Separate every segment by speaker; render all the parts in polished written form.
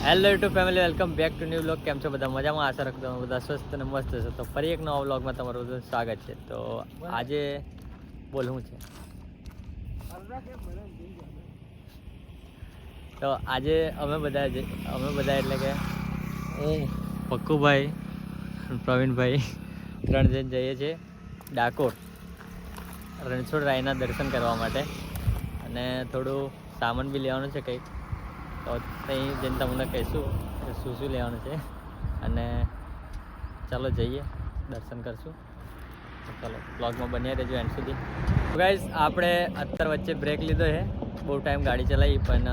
Speaker 1: Hello YouTube family, welcome back to new vlog. કેમ છો બધા? મજામાં? આશા રાખતો બધા સ્વસ્થ અને મસ્ત છે. તો ફરી એક નવા વ્લોગમાં તમારું બધું સ્વાગત છે. તો આજે બોલવું છે તો આજે અમે બધા એટલે કે હું, પક્કુભાઈ, પ્રવીણભાઈ 3 જણ જઈએ છીએ ડાકોર રણછોડ રાયના દર્શન કરવા માટે. અને થોડું સામાન બી લેવાનું છે કંઈક, તો ત્યાં જઈને તમને કહીશું શું શું લેવાનું છે. અને ચાલો જઈએ, દર્શન કરશું. ચાલો બ્લોગમાં બન્યા રહેજો એન્ડ સુધી. ગાઈઝ, આપણે અત્યારે વચ્ચે બ્રેક લીધો છે, બહુ ટાઈમ ગાડી ચલાવી, પણ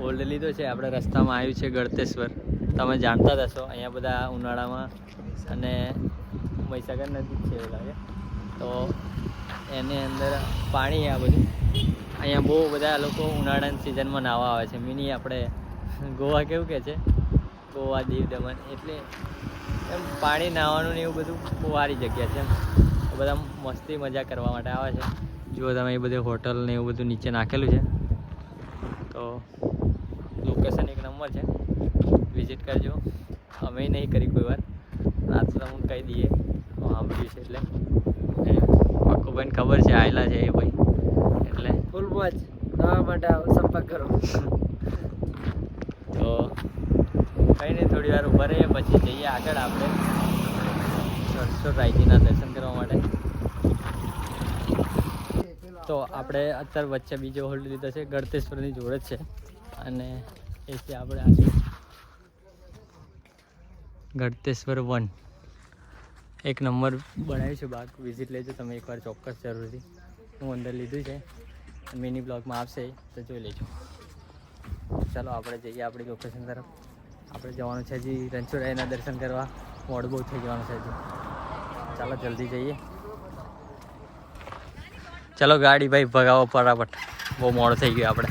Speaker 1: ઓલ્ડ લીધો છે. આપણે રસ્તામાં આવ્યું છે ગળતેશ્વર, તમે જાણતા જ હશો. અહીંયા બધા ઉનાળામાં અને મહીસાગર નજીક છે એવું લાગે, તો એની અંદર પાણી આ બધું. અહીંયા બહુ બધા લોકો ઉનાળાની સિઝનમાં નાહવા આવે છે. મિની આપણે ગોવા કેવું કે છે, ગોવા, દીવ દમણ, એટલે એમ પાણી નાહવાનું ને એવું બધું બહુ સારી જગ્યા છે. બધા મસ્તી મજા કરવા માટે આવે છે. જુઓ તમે, એ બધી હોટલ ને એવું બધું નીચે નાખેલું છે. તો લોકેશન એક નંબર છે, વિઝિટ કરજો. અમે નહીં કરી કોઈ વાર, રાત તો હું કહી દઈએ સાંભળ્યું છે એટલે. પક્કુભાઈને ખબર છે, આવેલા છે એ ભાઈ, એટલે
Speaker 2: ફૂલ મોજ નવા માટે સંપર્ક કરો.
Speaker 1: તો કંઈ નહીં, થોડી વાર ઊભા રહીએ, પછી જઈએ આગળ આપણે રણછોડ રાયજીના દર્શન કરવા માટે. તો આપણે અત્યારે વચ્ચે બીજો હોલ્ડ લીધો છે, ગળતેશ્વરની જોડે જ છે. અને એ છે આપણે આજે ગળતેશ્વર 1. એક નંબર બનાવ્યું છે બાગ, વિઝિટ લેજો તમે એકવાર ચોક્કસ જરૂરથી. હું અંદર લીધું છે, મિની બ્લોગમાં આવશે તો જોઈ લેજો. ચાલો આપણે જઈએ આપણી લોકેશન તરફ. આપણે જવાનું છે હજી રણછોડ રાયના દર્શન કરવા. મોડું બહુ થઈ જવાનું છે હજી. ચાલો જલ્દી જઈએ. ચાલો ગાડી ભાઈ ભગાવો ફટાફટ, બહુ મોડું થઈ ગયું આપણે.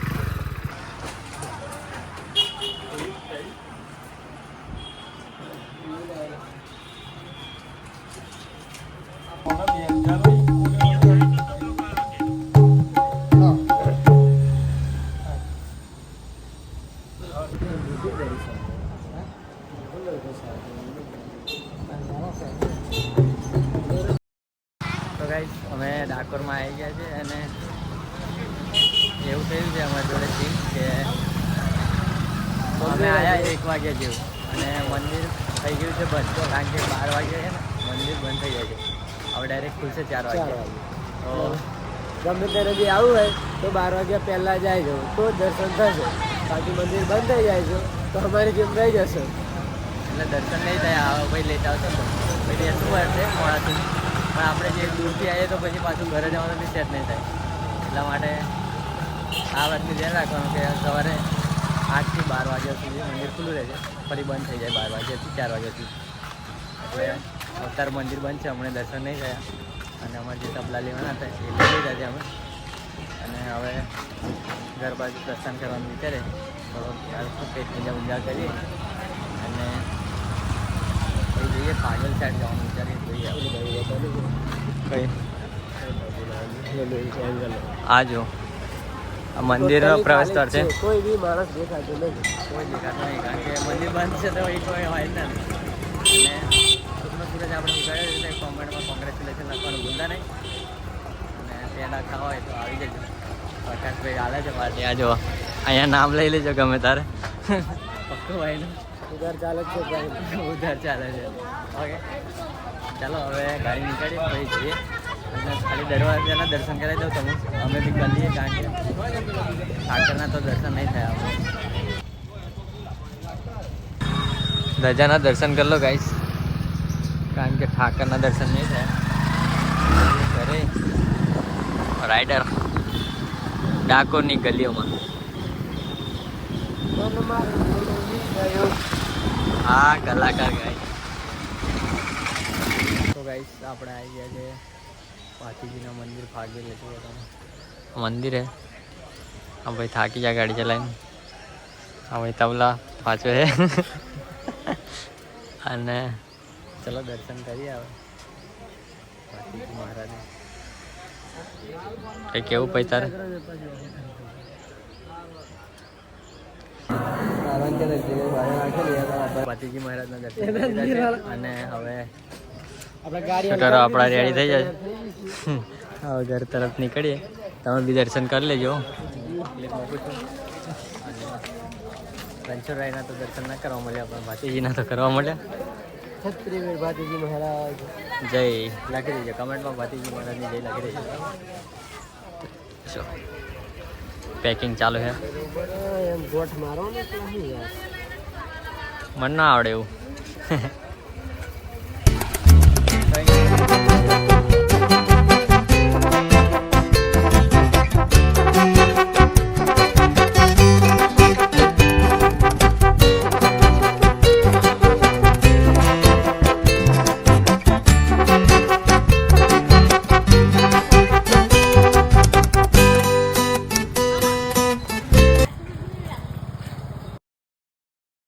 Speaker 1: તો ગાઈસ, અમે ડાકોરમાં આવી ગયા છે. અને એવું થયું છે અમારી જોડે સીન કે અમે આવ્યા 1 વાગ્યા જેવું, અને મંદિર થઈ ગયું છે બંધ. કારણ કે 12 વાગે છે ને મંદિર બંધ થઈ જાય છે. હવે ડાયરેક્ટ ખુલશે 4 વાગે. તો
Speaker 2: ગમે ત્યારે બી આવું હોય તો 12 વાગ્યા પહેલાં જાય છે તો દર્શન થશે. બાકી મંદિર બંધ થઈ જાય છે તો અમારી જેમ રહી જશે,
Speaker 1: એટલે દર્શન નહીં થાય. આવો ભાઈ લેટ આવશે તો પછી શું હશે મોડાથી. પણ આપણે જે દૂરથી આવીએ તો પછી પાછું ઘરે જવાનું બી સેટ નહીં થાય. એટલા માટે આ વાતનું ધ્યાન રાખવાનું કે સવારે 8 થી 12 વાગ્યા સુધી મંદિર ખુલ્લું રહે છે, ફરી બંધ થઈ જાય 12 વાગ્યાથી 4 વાગ્યા સુધી. એટલે અત્યારે મંદિર બંધ છે, અમને દર્શન નહીં થયા. અને અમારે જે તબલા લેવાના હતા એ લઈ લીધા છે અમે. અને હવે ઘર બાજુ દર્શન કરવાનું વિચારે, થોડો કંઈક પૂજા કરીએ અને પછી જઈએ પાગલ સાઈડ જવાનું વિચારીએ. જોઈએ આ જો આ મંદિરનો પ્રવેશ દ્વાર છે.
Speaker 2: કોઈ બી માણસ દેખાતો નથી,
Speaker 1: કોઈ દેખાતો નહીં, કારણ કે મંદિર બંધ છે તો એ કોઈ હોય જ નથી. અને સુખનો સૂરજ આપણે ઉગાડ્યો છે, કોમેન્ટમાં કોંગ્રેચ્યુલેશન લખવાનું ભૂલતા નહીં. અને પેડા ખાવા હોય તો આવી જજો. પ્રકાશભાઈ હાલે છે મારે ત્યાં જો, અહીંયા નામ લઈ લેજો ગમે તારે. પક્કુભાઈનું
Speaker 2: ઉધાર ચાલે છે,
Speaker 1: ઉધાર ચાલે છે. ઓકે, ચાલો હવે ગાડી નીકળી પછી જઈએ. અને ખાલી દરવાજાના દર્શન કરાવી દઉં તમે, અમે બી કરી લઈએ. કારણ કે ઠાકરના તો દર્શન નહીં થયા આપણે. ધજાના દર્શન કરી લો ગાઈસ, કારણ કે ઠાકરના દર્શન નહીં થયા. ઘરે રાઈડર ડાકોરની ગલીઓમાં. હા, કલાકાર ગાઈસ. તો ગાઈસ, આપણે આવી ગયા છે પાથીજીના મંદિર. ફાગી લેતું મંદિર હે. હા ભાઈ, થાકી જાય ગાડી ચલાવીને. હા ભાઈ, તબલા પાછો છે. અને ચલો દર્શન કરીએ હવે પાથીજી મહારાજને. કંઈ કેવું ભાઈ તારે? ભાતીજી મહારાજના દર્શન કરી લીધા છે. અને હવે
Speaker 2: આપણે ગાડી
Speaker 1: શું કરો, આપણા રેડી થઈ જાય. હવે ઘર તરફ નીકળીએ. તમે બી દર્શન કરી લેજો. ક્લિપ મૂકું છું. રણછોડરાયના તો દર્શન ના કરવા મળ્યા, પણ ભાતીજીના તો કરવા મળ્યા.
Speaker 2: છત્રીવીર ભાતીજી મહારાજ
Speaker 1: જય લખી દેજો કમેન્ટમાં, ભાતીજી મહારાજની જય લખી દેજો. પેકિંગ ચાલુ છે.
Speaker 2: એમ ગોઠ મારો ને તો નહીં યાર.
Speaker 1: મને ના આવડે એવું.